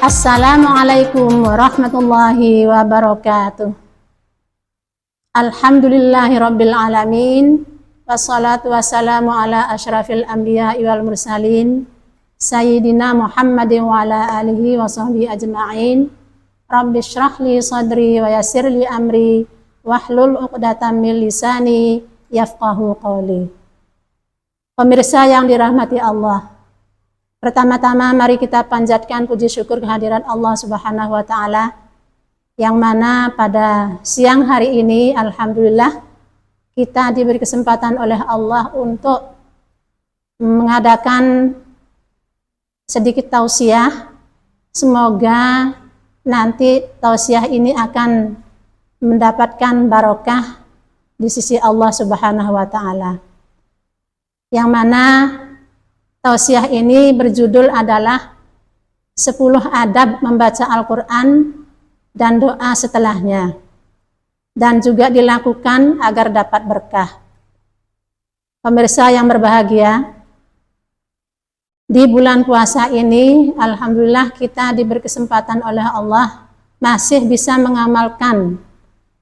Assalamualaikum warahmatullahi wabarakatuh. Alhamdulillahirabbil alamin. Wassalatu wassalamu ala asyrafil anbiya'i wal mursalin sayyidina Muhammadin wa ala alihi wa sahbihi ajma'in. Rabbi shrah li sadri wa yassir li amri wahlul 'uqdatam min lisani yafqahu qawli. Pemirsa yang dirahmati Allah, pertama-tama mari kita panjatkan puji syukur kehadiran Allah Subhanahu wa taala yang mana pada siang hari ini alhamdulillah kita diberi kesempatan oleh Allah untuk mengadakan sedikit tausiah. Semoga nanti tausiah ini akan mendapatkan barokah di sisi Allah Subhanahu wa taala. Yang mana tausiah ini berjudul adalah 10 adab membaca Al-Quran dan doa setelahnya, dan juga dilakukan agar dapat berkah. Pemirsa yang berbahagia, di bulan puasa ini alhamdulillah kita diberi kesempatan oleh Allah masih bisa mengamalkan,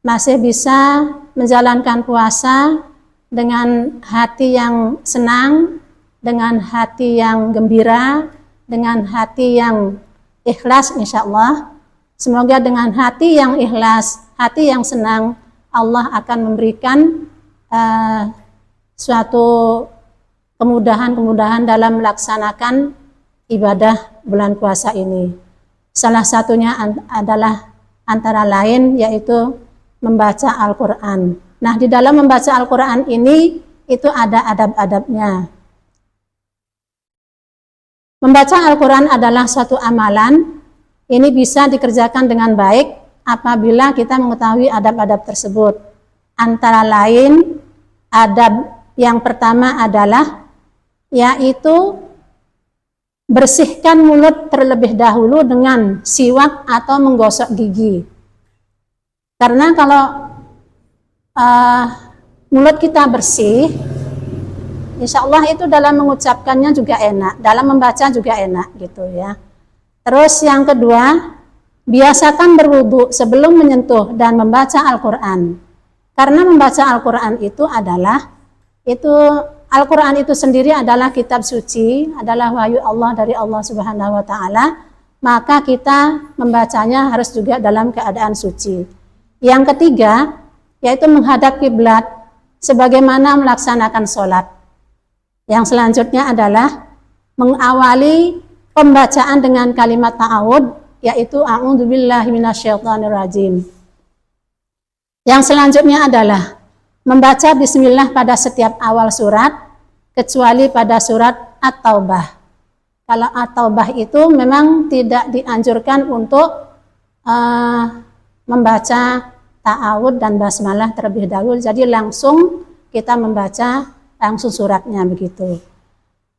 masih bisa menjalankan puasa dengan hati yang senang, dengan hati yang gembira, dengan hati yang ikhlas insyaallah. Semoga dengan hati yang ikhlas, hati yang senang, Allah akan memberikan suatu kemudahan-kemudahan dalam melaksanakan ibadah bulan puasa ini. Salah satunya adalah antara lain yaitu membaca Al-Quran. Nah, di dalam membaca Al-Quran ini itu ada adab-adabnya. Membaca Al-Quran adalah suatu amalan, ini bisa dikerjakan dengan baik apabila kita mengetahui adab-adab tersebut. Antara lain, adab yang pertama adalah yaitu bersihkan mulut terlebih dahulu dengan siwak atau menggosok gigi. Karena kalau mulut kita bersih, insya Allah itu dalam mengucapkannya juga enak, dalam membaca juga enak gitu ya. Terus yang kedua, biasakan berwudu sebelum menyentuh dan membaca Al-Quran. Karena membaca Al-Quran itu adalah, Al-Quran itu sendiri adalah kitab suci, adalah wahyu Allah dari Allah Subhanahu wa taala, maka kita membacanya harus juga dalam keadaan suci. Yang ketiga, yaitu menghadap kiblat sebagaimana melaksanakan sholat. Yang selanjutnya adalah mengawali pembacaan dengan kalimat ta'awud, yaitu a'udzubillahi minasyaitonirrajim. Yang selanjutnya adalah membaca bismillah pada setiap awal surat, kecuali pada surat At-Taubah. Kalau At-Taubah itu memang tidak dianjurkan untuk membaca ta'awud dan basmalah terlebih dahulu, jadi langsung kita membaca langsung suratnya begitu.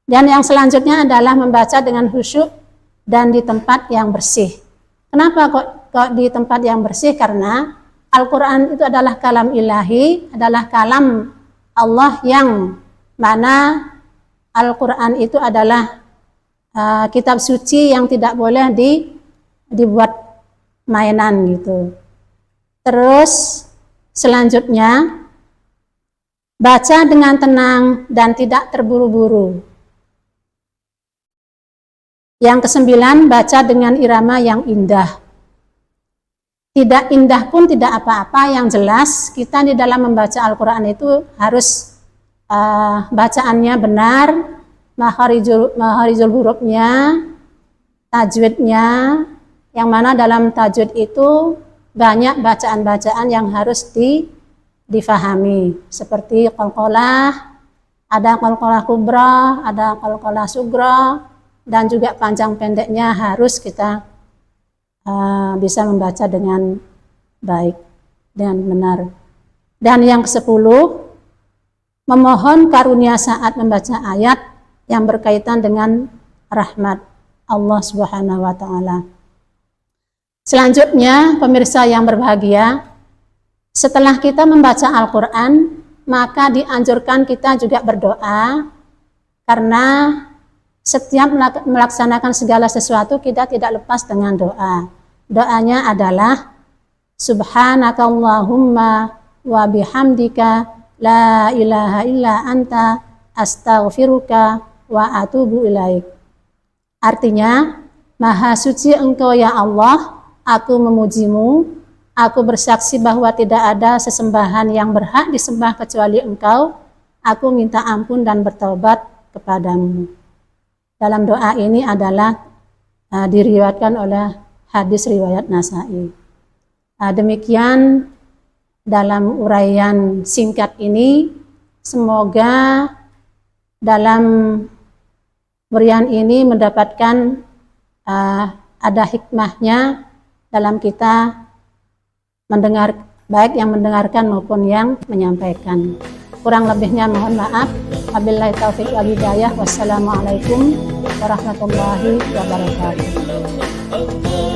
Dan yang selanjutnya adalah membaca dengan khusyuk dan di tempat yang bersih. Kenapa kok di tempat yang bersih? Karena Al-Quran itu adalah kalam ilahi, adalah kalam Allah yang mana Al-Quran itu adalah kitab suci yang tidak boleh dibuat mainan gitu. Terus selanjutnya baca dengan tenang dan tidak terburu-buru. Yang kesembilan, baca dengan irama yang indah. Tidak indah pun tidak apa-apa, yang jelas kita di dalam membaca Al-Quran itu harus bacaannya benar, makharijul hurufnya, tajwidnya, yang mana dalam tajwid itu banyak bacaan-bacaan yang harus difahami, seperti qalqalah, ada qalqalah kubra, ada qalqalah sugra, dan juga panjang pendeknya harus kita bisa membaca dengan baik dan benar. Dan yang ke-10, memohon karunia saat membaca ayat yang berkaitan dengan rahmat Allah Subhanahu wa taala. Selanjutnya, pemirsa yang berbahagia, setelah kita membaca Al-Quran, maka dianjurkan kita juga berdoa, karena setiap melaksanakan segala sesuatu kita tidak lepas dengan doa. Doanya adalah Subhanakallahumma wa bihamdika la ilaha illa anta astaghfiruka wa atubu ilaik. Artinya, Maha suci Engkau ya Allah, aku memujimu, aku bersaksi bahwa tidak ada sesembahan yang berhak disembah kecuali Engkau, aku minta ampun dan bertaubat kepadamu. Dalam doa ini adalah diriwayatkan oleh hadis riwayat Nasa'i. Demikian dalam uraian singkat ini, semoga dalam uraian ini mendapatkan ada hikmahnya dalam kita mendengar, baik yang mendengarkan maupun yang menyampaikan. Kurang lebihnya mohon maaf. Wabillahi taufiq wal hidayah. Wassalamualaikum warahmatullahi wabarakatuh.